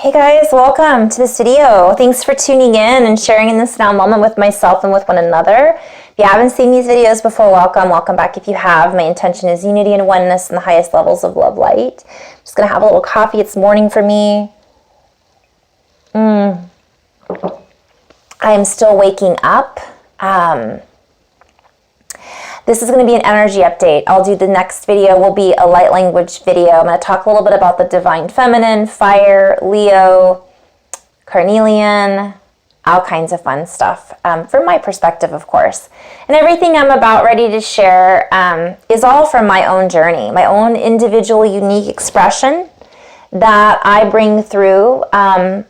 Hey guys, welcome to this video. Thanks for tuning in and sharing in this now moment with myself and with one another. If you haven't seen these videos before, welcome back if you have. My intention is unity and oneness in the highest levels of love light. I'm just going to have a little coffee. It's morning for me. I am still waking up. This is going to be an energy update. I'll do the next video will be a light language video. I'm going to talk a little bit about the divine feminine, fire, Leo, carneliun, all kinds of fun stuff from my perspective, of course. And everything I'm about ready to share is all from my own journey, my own individual unique expression that I bring through, that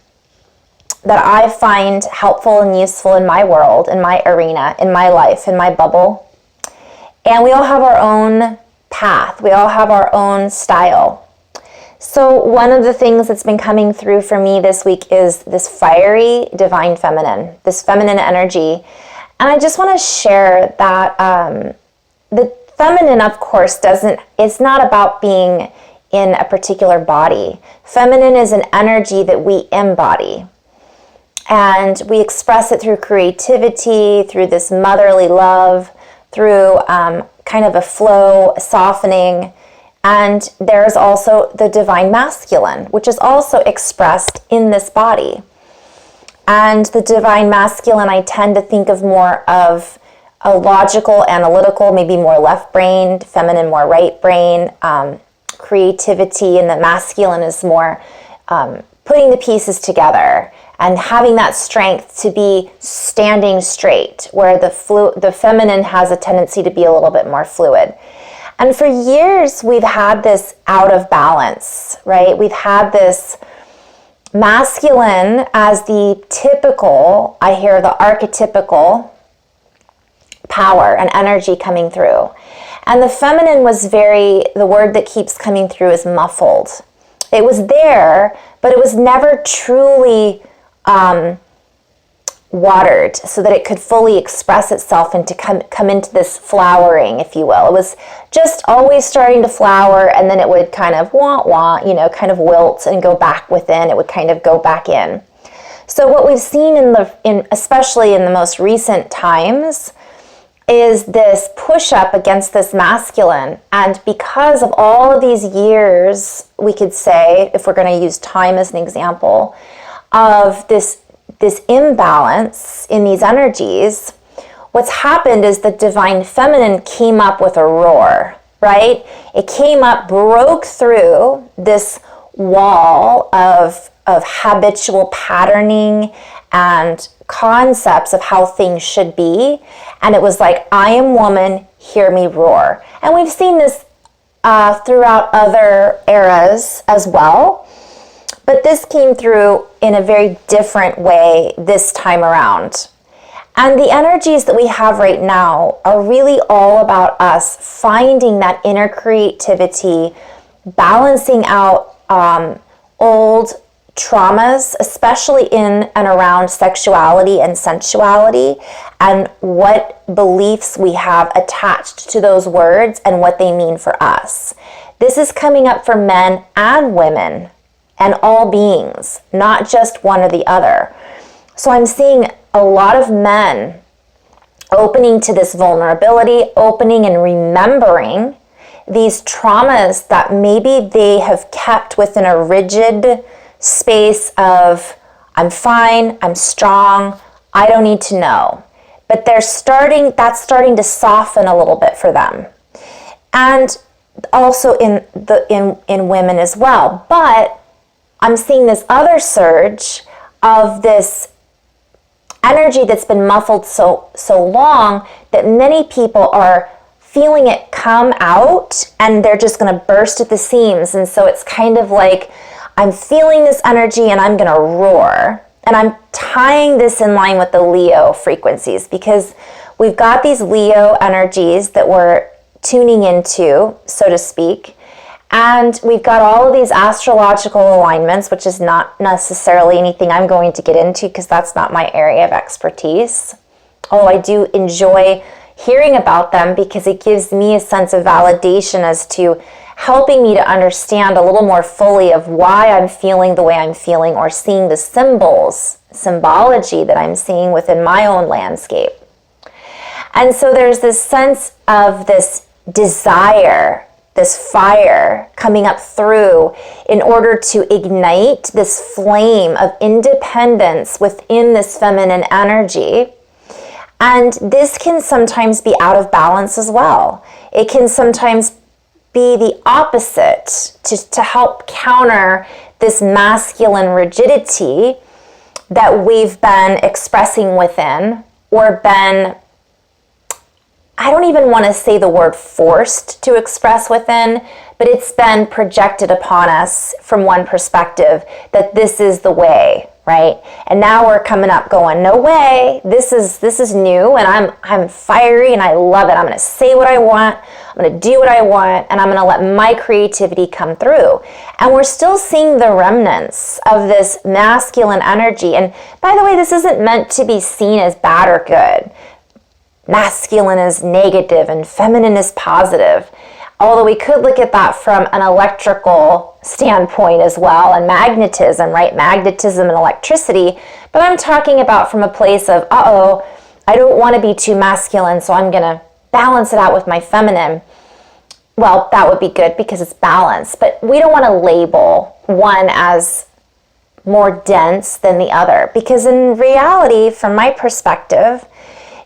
I find helpful and useful in my world, in my arena, in my life, in my bubble. And we all have our own path. We all have our own style. So one of the things that's been coming through for me this week is this fiery divine feminine, this feminine energy. And I just want to share that the feminine, of course, it's not about being in a particular body. Feminine is an energy that we embody. And we express it through creativity, through this motherly love, through kind of a flow, softening. And there's also the divine masculine, which is also expressed in this body. And the divine masculine, I tend to think of more of a logical, analytical, maybe more left-brained, feminine more right-brain, creativity, and the masculine is more putting the pieces together and having that strength to be standing straight, where the feminine has a tendency to be a little bit more fluid. And for years, we've had this out of balance, right? We've had this masculine as the typical, I hear the archetypical power and energy coming through. And the feminine was the word that keeps coming through is muffled. It was there, but it was never truly watered so that it could fully express itself and to come into this flowering, if you will. It was just always starting to flower, and then it would kind of kind of wilt and go back within. It would kind of go back in. So what we've seen especially in the most recent times is this push up against this masculine. And because of all of these years, we could say, if we're going to use time as an example, of this imbalance in these energies, what's happened is the divine feminine came up with a roar, right? It came up, broke through this wall of habitual patterning and concepts of how things should be. And it was like, I am woman, hear me roar. And we've seen this throughout other eras as well. But this came through in a very different way this time around. And the energies that we have right now are really all about us finding that inner creativity, balancing out old traumas, especially in and around sexuality and sensuality, and what beliefs we have attached to those words and what they mean for us. This is coming up for men and women and all beings, not just one or the other. So I'm seeing a lot of men opening to this vulnerability, opening and remembering these traumas that maybe they have kept within a rigid space of, I'm fine, I'm strong, I don't need to know. But that's starting to soften a little bit for them. And also in women as well. But I'm seeing this other surge of this energy that's been muffled so long that many people are feeling it come out and they're just going to burst at the seams. And so it's kind of like, I'm feeling this energy and I'm going to roar. And I'm tying this in line with the Leo frequencies because we've got these Leo energies that we're tuning into, so to speak. And we've got all of these astrological alignments, which is not necessarily anything I'm going to get into because that's not my area of expertise. Although I do enjoy hearing about them because it gives me a sense of validation as to helping me to understand a little more fully of why I'm feeling the way I'm feeling, or seeing the symbology that I'm seeing within my own landscape. And so there's this sense of this desire, this fire coming up through in order to ignite this flame of independence within this feminine energy. And this can sometimes be out of balance as well. It can sometimes be the opposite to help counter this masculine rigidity that we've been expressing within, or been, I don't even want to say the word forced to express within, but it's been projected upon us from one perspective that this is the way, right? And now we're coming up going, no way, this is new, and I'm fiery and I love it. I'm going to say what I want, I'm going to do what I want, and I'm going to let my creativity come through. And we're still seeing the remnants of this masculine energy. And by the way, this isn't meant to be seen as bad or good. Masculine is negative and feminine is positive. Although we could look at that from an electrical standpoint as well, and magnetism, right? Magnetism and electricity. But I'm talking about from a place of, I don't want to be too masculine, so I'm going to balance it out with my feminine. Well, that would be good because it's balanced. But we don't want to label one as more dense than the other. Because in reality, from my perspective,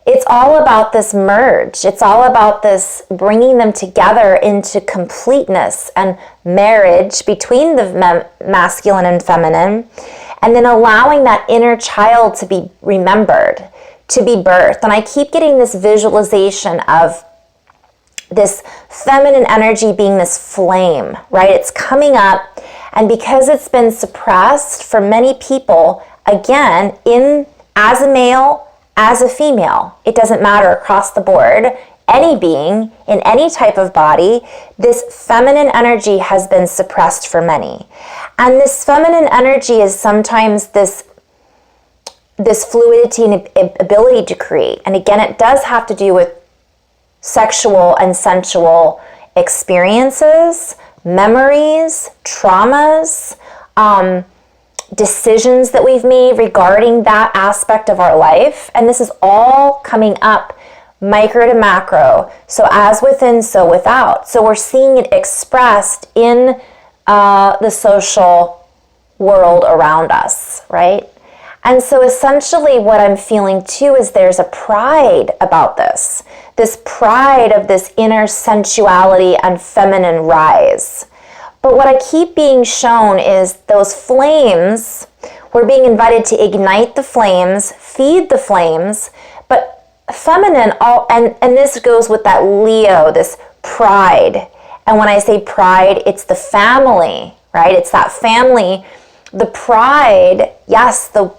it's all about this merge. It's all about this bringing them together into completeness and marriage between the masculine and feminine, and then allowing that inner child to be remembered, to be birthed. And I keep getting this visualization of this feminine energy being this flame, right? It's coming up, and because it's been suppressed for many people, again, as a male, as a female, it doesn't matter, across the board, any being in any type of body, this feminine energy has been suppressed for many. And this feminine energy is sometimes this fluidity and ability to create. And again, it does have to do with sexual and sensual experiences, memories, traumas, decisions that we've made regarding that aspect of our life. And this is all coming up micro to macro. So as within, so without. So we're seeing it expressed in the social world around us, right? And so essentially what I'm feeling too is there's a pride about this pride of this inner sensuality and feminine rise. But what I keep being shown is those flames, we're being invited to ignite the flames, feed the flames, but feminine, and this goes with that Leo, this pride. And when I say pride, it's the family, right? It's that family. The pride, yes, the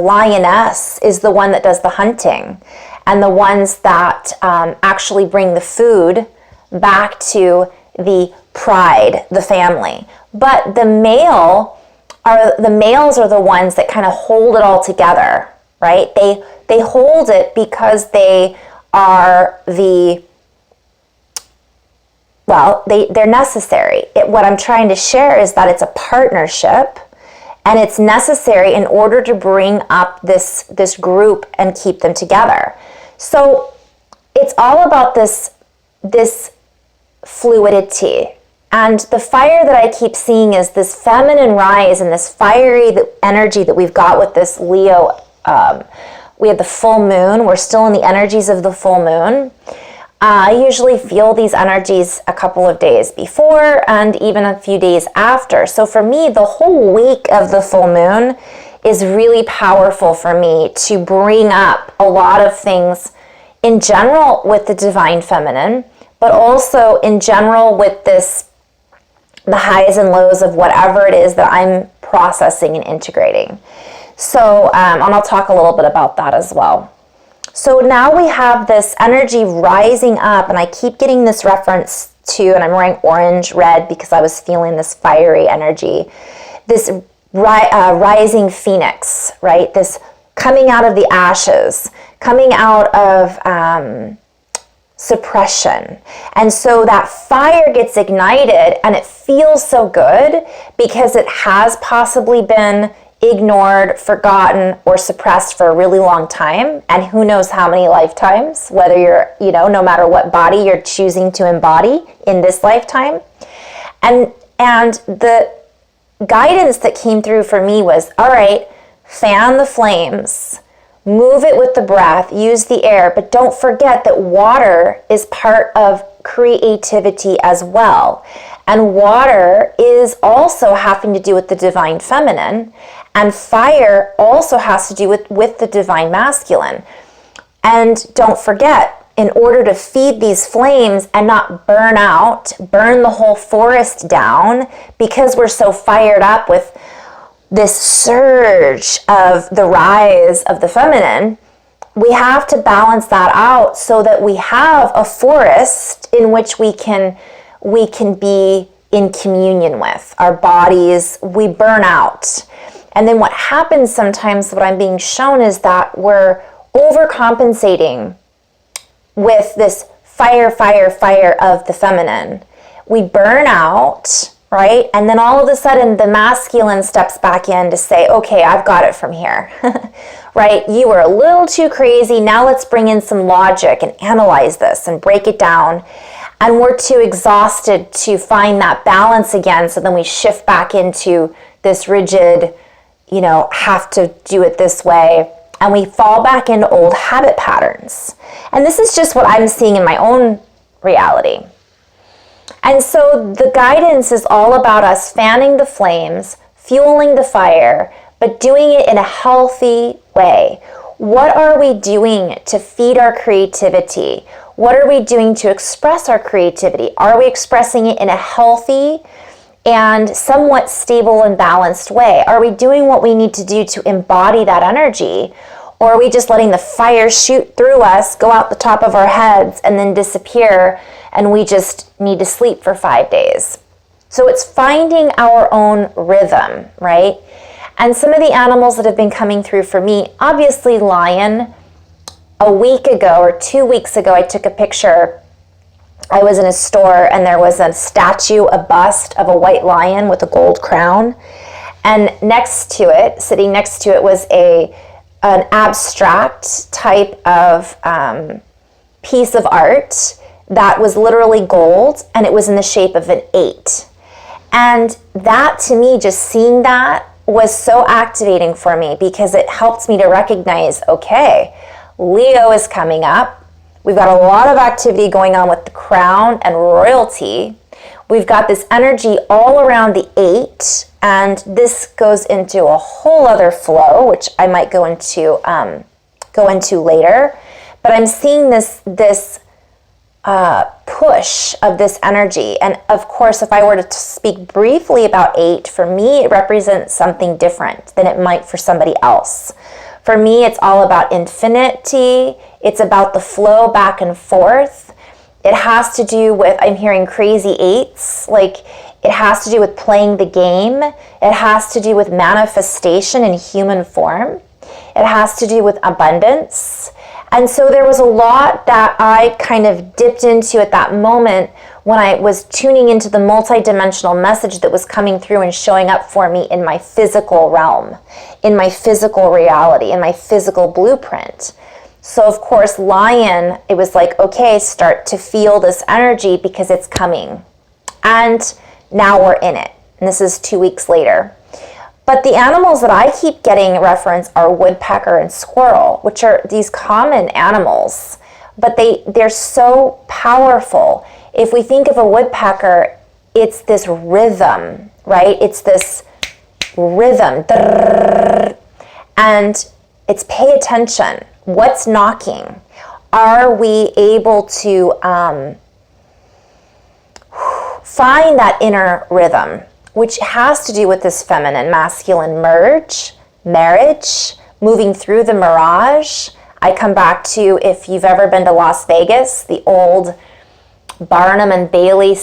lioness is the one that does the hunting, and the ones that actually bring the food back to the pride, the family. But the males are the ones that kind of hold it all together, right? They hold it because they are they're necessary. What I'm trying to share is that it's a partnership, and it's necessary in order to bring up this group and keep them together. So it's all about this fluidity. And the fire that I keep seeing is this feminine rise and this fiery energy that we've got with this Leo. We have the full moon. We're still in the energies of the full moon. I usually feel these energies a couple of days before and even a few days after. So for me, the whole week of the full moon is really powerful for me to bring up a lot of things in general with the divine feminine, but also in general with the highs and lows of whatever it is that I'm processing and integrating. So, and I'll talk a little bit about that as well. So now we have this energy rising up, and I keep getting this reference to, and I'm wearing orange, red, because I was feeling this fiery energy, this rising phoenix, right? This coming out of the ashes, coming out of suppression. And so that fire gets ignited and it feels so good because it has possibly been ignored, forgotten, or suppressed for a really long time. And who knows how many lifetimes, whether you're, no matter what body you're choosing to embody in this lifetime. And the guidance that came through for me was, all right, fan the flames, move it with the breath, use the air, but don't forget that water is part of creativity as well. And water is also having to do with the divine feminine, and fire also has to do with the divine masculine. And don't forget, in order to feed these flames and not burn the whole forest down, because we're so fired up with this surge of the rise of the feminine, we have to balance that out so that we have a forest in which we can be in communion with. Our bodies, we burn out. And then what happens sometimes, what I'm being shown, is that we're overcompensating with this fire of the feminine. We burn out, right? And then all of a sudden the masculine steps back in to say, okay, I've got it from here, right? You were a little too crazy. Now let's bring in some logic and analyze this and break it down. And we're too exhausted to find that balance again. So then we shift back into this rigid, have to do it this way. And we fall back into old habit patterns. And this is just what I'm seeing in my own reality. And so the guidance is all about us fanning the flames, fueling the fire, but doing it in a healthy way. What are we doing to feed our creativity? What are we doing to express our creativity? Are we expressing it in a healthy and somewhat stable and balanced way? Are we doing what we need to do to embody that energy? Or are we just letting the fire shoot through us, go out the top of our heads, and then disappear, and we just need to sleep for 5 days? So it's finding our own rhythm, right? And some of the animals that have been coming through for me, obviously lion. A week ago or 2 weeks ago, I took a picture. I was in a store and there was a statue, a bust of a white lion with a gold crown. And sitting next to it was an abstract type of piece of art that was literally gold, and it was in the shape of an 8. And that, to me, just seeing that was so activating for me, because it helped me to recognize, okay, Leo is coming up. We've got a lot of activity going on with the crown and royalty. We've got this energy all around the 8, and this goes into a whole other flow, which I might go into later. But I'm seeing this push of this energy. And of course, if I were to speak briefly about 8, for me, it represents something different than it might for somebody else. For me, it's all about infinity. It's about the flow back and forth. It has to do with, I'm hearing crazy 8s, like it has to do with playing the game. It has to do with manifestation in human form. It has to do with abundance. And so there was a lot that I kind of dipped into at that moment when I was tuning into the multidimensional message that was coming through and showing up for me in my physical realm, in my physical reality, in my physical blueprint. So of course, lion, it was like, okay, start to feel this energy because it's coming. And now we're in it. And this is 2 weeks later. But the animals that I keep getting reference are woodpecker and squirrel, which are these common animals, but they're so powerful. If we think of a woodpecker, it's this rhythm, right? It's this rhythm. And it's pay attention. What's knocking? Are we able to find that inner rhythm, which has to do with this feminine, masculine marriage, moving through the mirage. I come back to, if you've ever been to Las Vegas, the old Barnum and Bailey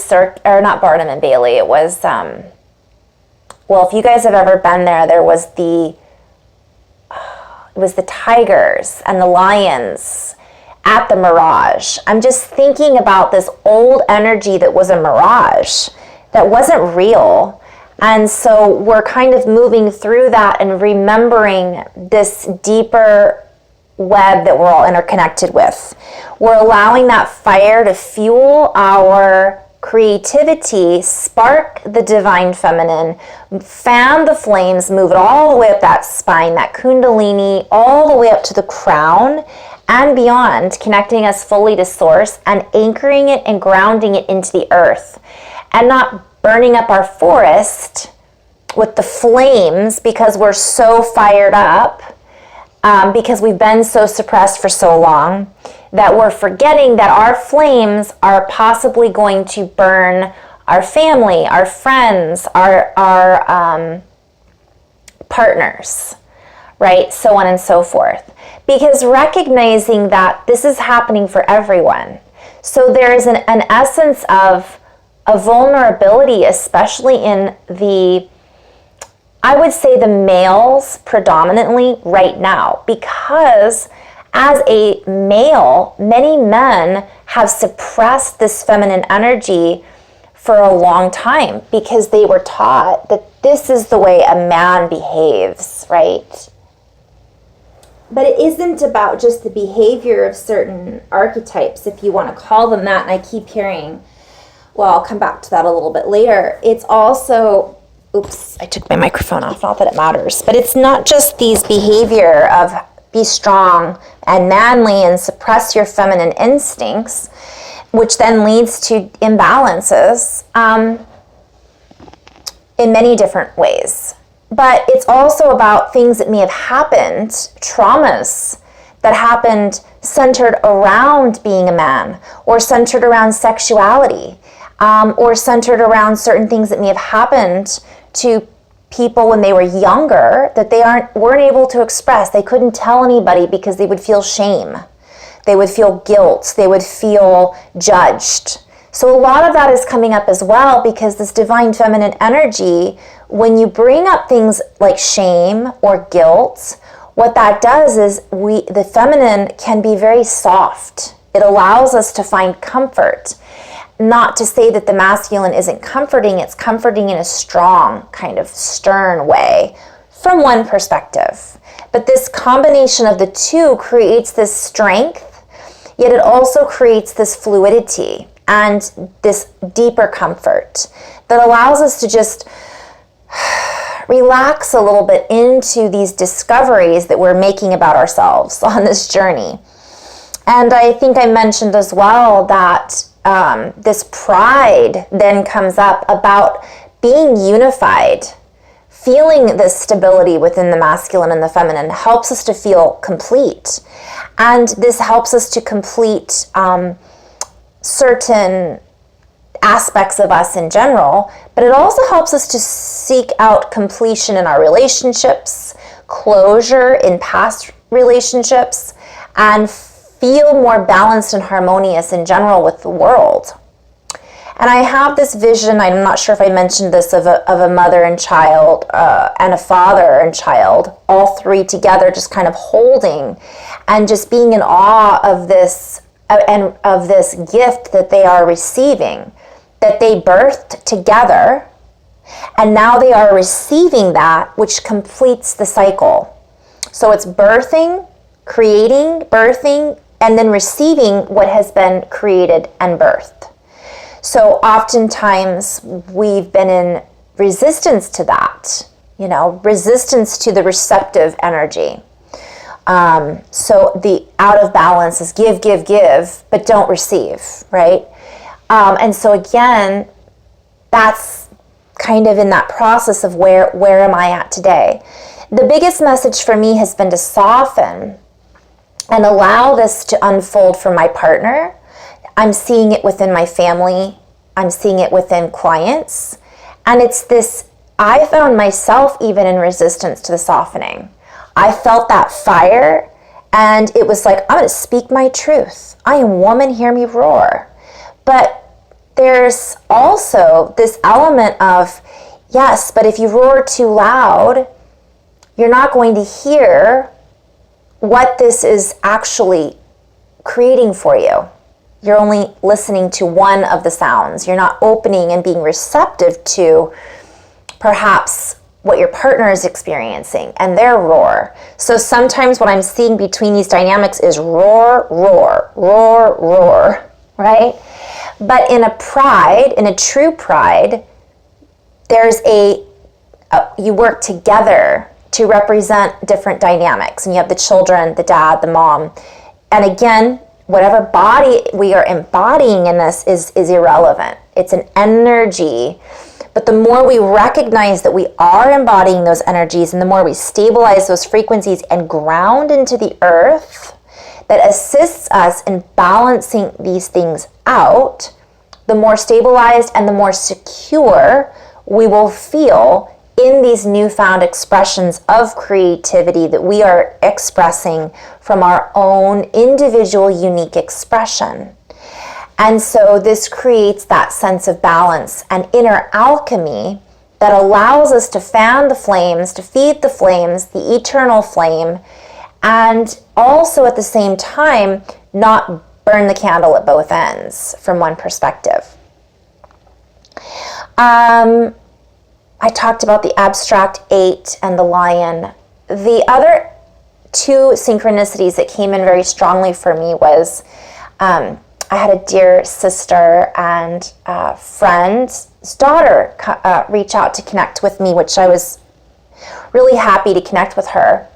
or not Barnum and Bailey, it was, if you guys have ever been there, it was the tigers and the lions, at the mirage. I'm just thinking about this old energy that was a mirage, that wasn't real. And so we're kind of moving through that and remembering this deeper web that we're all interconnected with. We're allowing that fire to fuel our creativity, spark the divine feminine, fan the flames, move it all the way up that spine, that kundalini, all the way up to the crown and beyond, connecting us fully to source and anchoring it and grounding it into the earth, and not burning up our forest with the flames because we're so fired up, because we've been so suppressed for so long, that we're forgetting that our flames are possibly going to burn our family, our friends, our partners, right? So on and so forth. Because recognizing that this is happening for everyone. So there is an essence of a vulnerability, especially in the, I would say the males predominantly right now, because as a male, many men have suppressed this feminine energy for a long time because they were taught that this is the way a man behaves, right? But it isn't about just the behavior of certain archetypes, if you want to call them that, and I keep hearing, well, I'll come back to that a little bit later. It's also, oops, I took my microphone off, not that it matters, but it's not just these behavior of be strong and manly and suppress your feminine instincts, which then leads to imbalances in many different ways. But it's also about things that may have happened, traumas that happened centered around being a man, or centered around sexuality, or centered around certain things that may have happened to people when they were younger that they weren't able to express. They couldn't tell anybody because they would feel shame. They would feel guilt. They would feel judged. So a lot of that is coming up as well, because this divine feminine energy, when you bring up things like shame or guilt, what that does is the feminine can be very soft. It allows us to find comfort. Not to say that the masculine isn't comforting, it's comforting in a strong, kind of stern way from one perspective. But this combination of the two creates this strength, yet it also creates this fluidity and this deeper comfort that allows us to just relax a little bit into these discoveries that we're making about ourselves on this journey. And I think I mentioned as well that this pride then comes up about being unified. Feeling this stability within the masculine and the feminine helps us to feel complete. And this helps us to complete certain aspects of us in general, but it also helps us to seek out completion in our relationships, closure in past relationships, and feel more balanced and harmonious in general with the world. And I have this vision, I'm not sure if I mentioned this, of a mother and child and a father and child, all three together just kind of holding and just being in awe of this and of this gift that they are receiving, that they birthed together, and now they are receiving that, which completes the cycle. So it's birthing, creating, birthing, and then receiving what has been created and birthed. So oftentimes we've been in resistance to that, resistance to the receptive energy. So the out of balance is give, but don't receive, right? And so again, that's kind of in that process of where am I at today? The biggest message for me has been to soften and allow this to unfold for my partner. I'm seeing it within my family. I'm seeing it within clients. And it's this, I found myself even in resistance to the softening. I felt that fire, and it was like, I'm going to speak my truth. I am woman, hear me roar. But there's also this element of, yes, but if you roar too loud, you're not going to hear what this is actually creating for you. You're only listening to one of the sounds. You're not opening and being receptive to perhaps what your partner is experiencing and their roar. So sometimes what I'm seeing between these dynamics is roar, roar, roar, roar, right? But in a true pride, there's you work together to represent different dynamics. And you have the children, the dad, the mom. And again, whatever body we are embodying in this is irrelevant. It's an energy. But the more we recognize that we are embodying those energies, and the more we stabilize those frequencies and ground into the earth that assists us in balancing these things out, the more stabilized and the more secure we will feel in these newfound expressions of creativity that we are expressing from our own individual unique expression. And so this creates that sense of balance and inner alchemy that allows us to fan the flames, to feed the flames, the eternal flame, and also at the same time not burn the candle at both ends from one perspective. I talked about the abstract 8 and the lion. The other two synchronicities that came in very strongly for me was I had a dear sister and friend's daughter reach out to connect with me, which I was really happy to connect with her.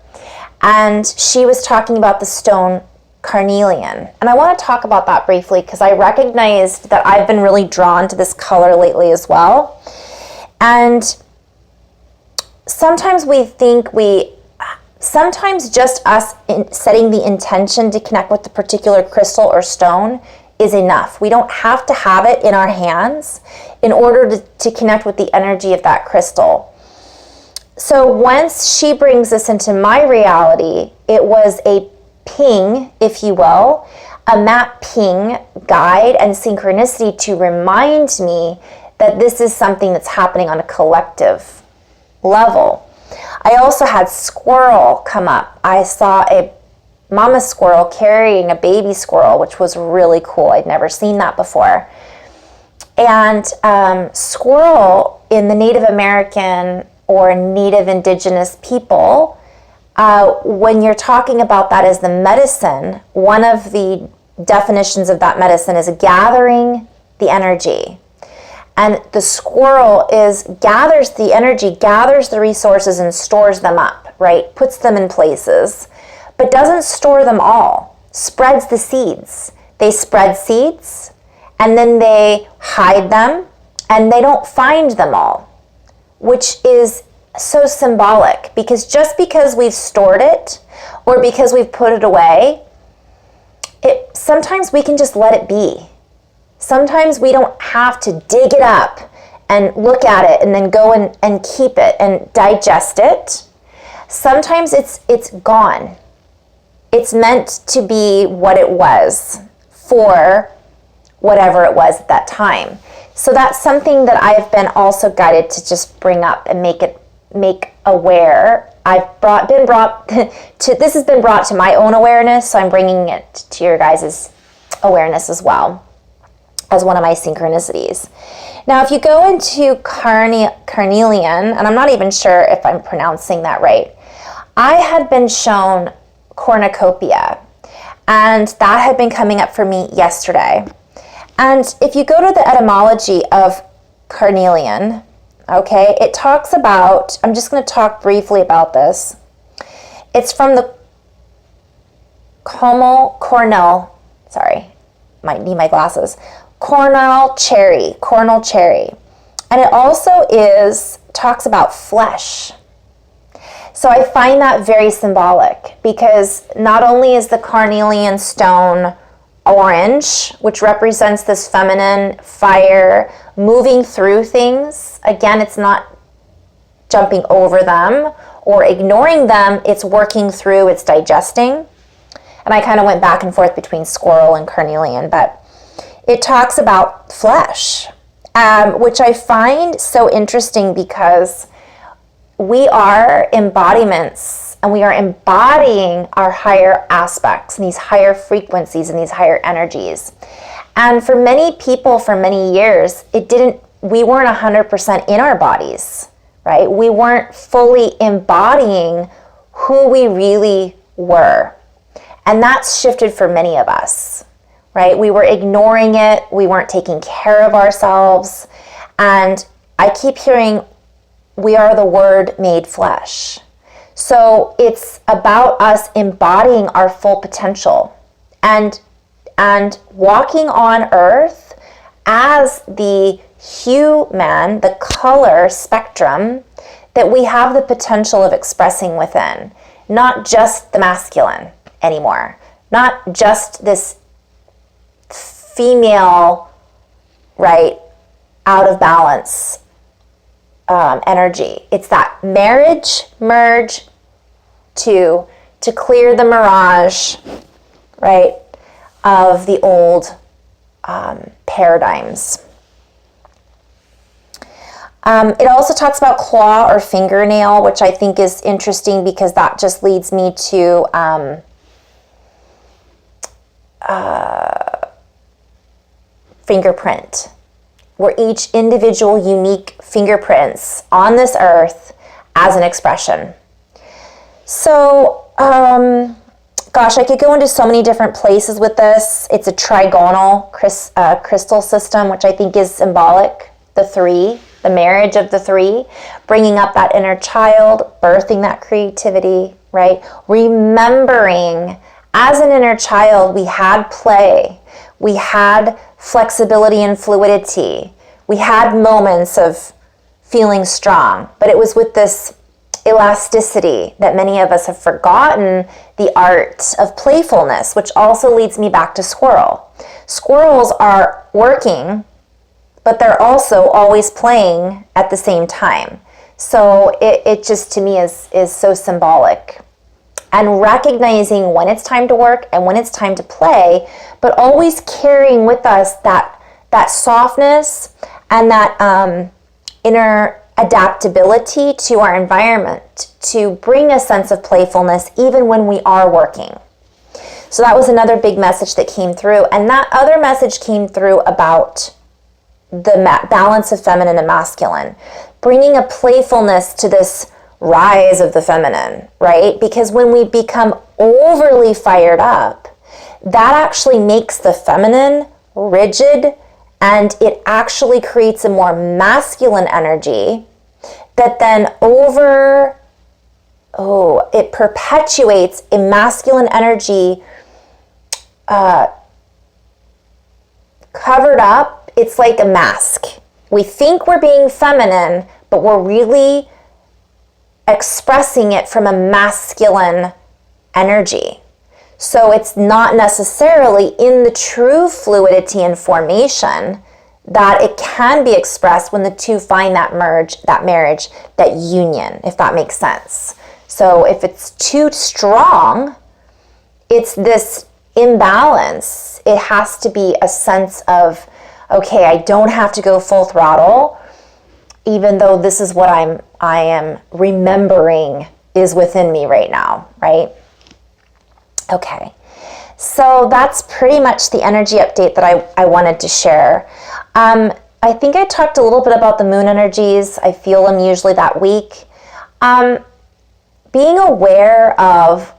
And she was talking about the stone carneliun. And I want to talk about that briefly because I recognized that I've been really drawn to this color lately as well. And sometimes sometimes just us setting the intention to connect with the particular crystal or stone is enough. We don't have to have it in our hands in order to connect with the energy of that crystal. So once she brings this into my reality, it was a ping, if you will, a map ping guide and synchronicity to remind me that this is something that's happening on a collective level. I also had squirrel come up. I saw a mama squirrel carrying a baby squirrel, which was really cool. I'd never seen that before. And squirrel in the Native American or Native Indigenous people, when you're talking about that as the medicine, one of the definitions of that medicine is gathering the energy. And the squirrel gathers the energy, gathers the resources and stores them up, right? Puts them in places, but doesn't store them all. Spreads the seeds. They spread seeds and then they hide them and they don't find them all, which is so symbolic because just because we've stored it or because we've put it away, sometimes we can just let it be. Sometimes we don't have to dig it up and look at it and then go and keep it and digest it. Sometimes it's gone. It's meant to be what it was for whatever it was at that time. So that's something that I've been also guided to just bring up and make aware. This has been brought to my own awareness, so I'm bringing it to your guys' awareness as well as one of my synchronicities. Now, if you go into carneliun, and I'm not even sure if I'm pronouncing that right, I had been shown cornucopia, and that had been coming up for me yesterday. And if you go to the etymology of carneliun, okay, it talks about, I'm just going to talk briefly about this. It's from the might need my glasses, cornel cherry. And it also talks about flesh. So I find that very symbolic because not only is the carnelian stone orange, which represents this feminine fire moving through things. Again, it's not jumping over them or ignoring them. It's working through, it's digesting. And I kind of went back and forth between squirrel and carnelian, but it talks about flesh, which I find so interesting because we are embodiments and we are embodying our higher aspects and these higher frequencies and these higher energies. And for many people, for many years, we weren't 100% in our bodies, right? We weren't fully embodying who we really were. And that's shifted for many of us, right? We were ignoring it. We weren't taking care of ourselves. And I keep hearing, we are the Word made flesh. So it's about us embodying our full potential and walking on earth as the human, the color spectrum that we have the potential of expressing within. Not just the masculine anymore. Not just this female, right, out of balance energy. It's that merge to clear the mirage, right, of the old paradigms. It also talks about claw or fingernail, which I think is interesting because that just leads me to fingerprint. We're each individual, unique fingerprints on this earth as an expression. So, gosh, I could go into so many different places with this. It's a trigonal crystal system, which I think is symbolic. The three, the marriage of the three, bringing up that inner child, birthing that creativity, right? Remembering, as an inner child, we had play. We had flexibility and fluidity. We had moments of feeling strong, but it was with this elasticity that many of us have forgotten the art of playfulness, which also leads me back to squirrel. Squirrels are working, but they're also always playing at the same time. So it just, to me, is so symbolic. And recognizing when it's time to work and when it's time to play, but always carrying with us that softness and that inner adaptability to our environment to bring a sense of playfulness even when we are working. So that was another big message that came through. And that other message came through about the balance of feminine and masculine, bringing a playfulness to this rise of the feminine, right? Because when we become overly fired up, that actually makes the feminine rigid, and it actually creates a more masculine energy that then it perpetuates a masculine energy covered up. It's like a mask. We think we're being feminine, but we're really expressing it from a masculine energy. So it's not necessarily in the true fluidity and formation that it can be expressed when the two find that merge, that marriage, that union, if that makes sense. So if it's too strong, it's this imbalance. It has to be a sense of, okay, I don't have to go full throttle, even though this is what I am remembering is within me right now, right? Okay, so that's pretty much the energy update that I wanted to share. I think I talked a little bit about the moon energies. I feel them usually that week. Being aware of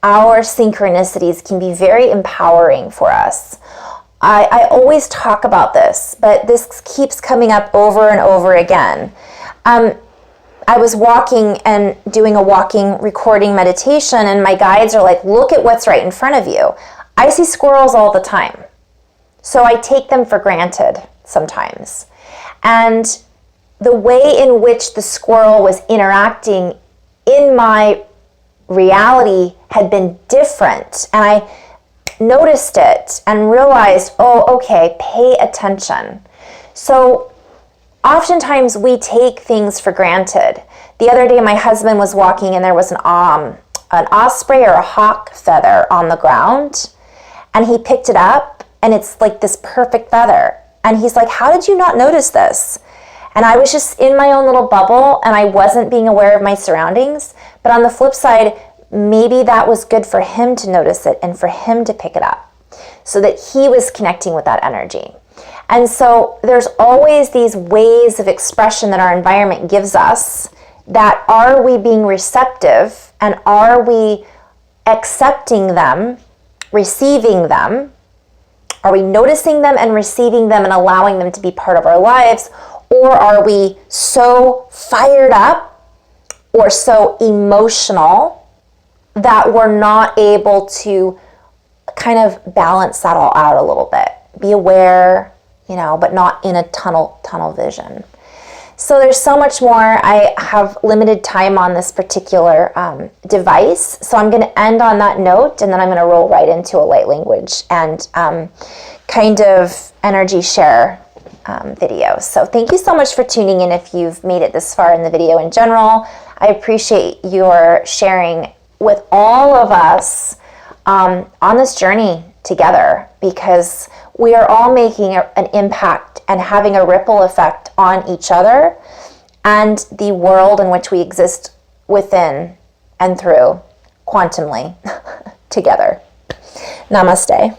our synchronicities can be very empowering for us. I always talk about this, but this keeps coming up over and over again. I was walking and doing a walking recording meditation, and my guides are like, look at what's right in front of you. I see squirrels all the time. So I take them for granted sometimes. And the way in which the squirrel was interacting in my reality had been different. And I noticed it and realized, oh, okay, pay attention. So oftentimes we take things for granted. The other day my husband was walking and there was an osprey or a hawk feather on the ground, and he picked it up and it's like this perfect feather. And he's like, how did you not notice this? And I was just in my own little bubble and I wasn't being aware of my surroundings. But on the flip side, maybe that was good for him to notice it and for him to pick it up so that he was connecting with that energy. And so there's always these ways of expression that our environment gives us, that are we being receptive and are we accepting them, receiving them? Are we noticing them and receiving them and allowing them to be part of our lives? Or are we so fired up or so emotional that we're not able to kind of balance that all out a little bit? Be aware, but not in a tunnel vision. So there's so much more. I have limited time on this particular device. So I'm going to end on that note, and then I'm going to roll right into a light language and kind of energy share video. So thank you so much for tuning in if you've made it this far in the video in general. I appreciate your sharing with all of us on this journey together, because we are all making an impact and having a ripple effect on each other and the world in which we exist within and through quantumly together. Namaste.